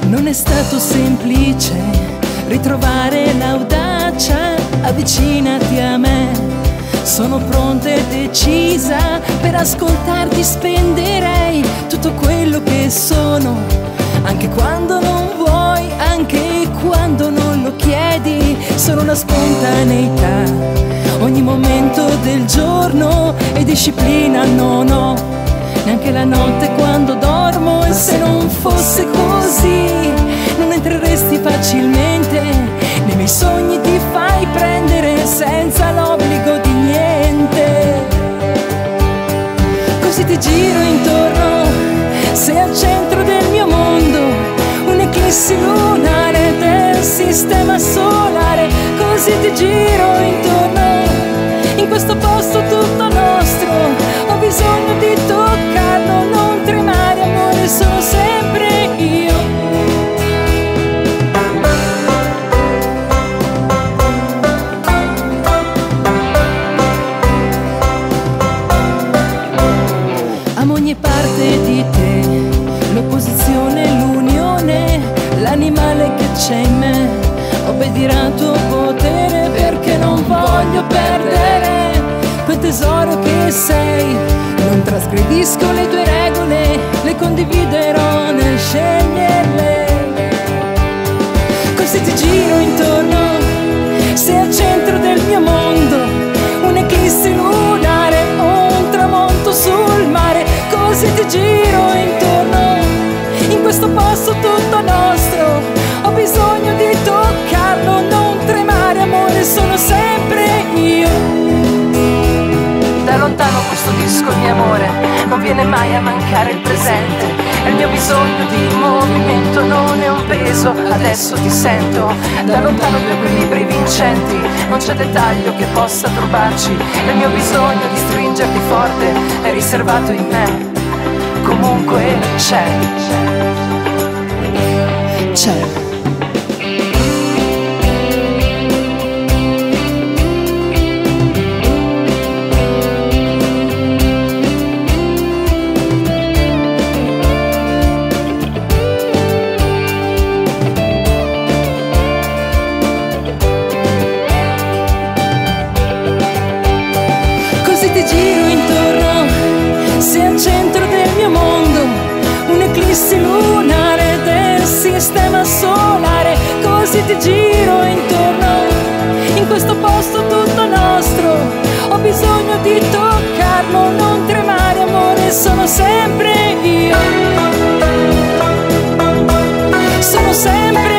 Non è stato semplice ritrovare l'audacia, avvicinati a me. Sono pronta e decisa, per ascoltarti spenderei tutto quello che sono, anche quando non vuoi, anche quando non lo chiedi. Sono una spontaneità, ogni momento del giorno, e disciplina non ho, neanche la notte quando dormo. E se non fosse così, non entreresti facilmente nei miei sogni, ti fai prendere senza l'obbligo di niente. Così ti giro intorno, sei al centro del mio mondo, un'eclissi lunare del sistema solare. Così ti giro intorno, in questo posto tutto nostro, ho bisogno di toccarlo, non tremare amore, sono sempre io. Amo ogni parte di te, l'opposizione, l'unione, l'animale che c'è in me. Obbedirà al tuo potere perché non voglio perdere quel tesoro che sei. Non trasgredisco le tue regole, le condividerò nel sceglierle. Così ti giro intorno, sei al centro del mio mondo, un'eclissi lunare, un tramonto sul mare. Così ti giro intorno, in questo posto tutto nostro, ho bisogno di toccarlo, non tremare amore, sono sempre io. Da lontano questo disco il mio amore non viene mai a mancare il presente, e il mio bisogno di movimento non è un peso, adesso ti sento. Da lontano gli equilibri vincenti, non c'è dettaglio che possa turbarci, e il mio bisogno di stringerti forte è riservato in me, comunque c'è. Così ti giro intorno, sei al centro del mio mondo, un'eclissi lunare del sistema solare. Così ti giro intorno, in questo posto tutto nostro, ho bisogno di toccarlo, non tremare amore, sono sempre io. Sono sempre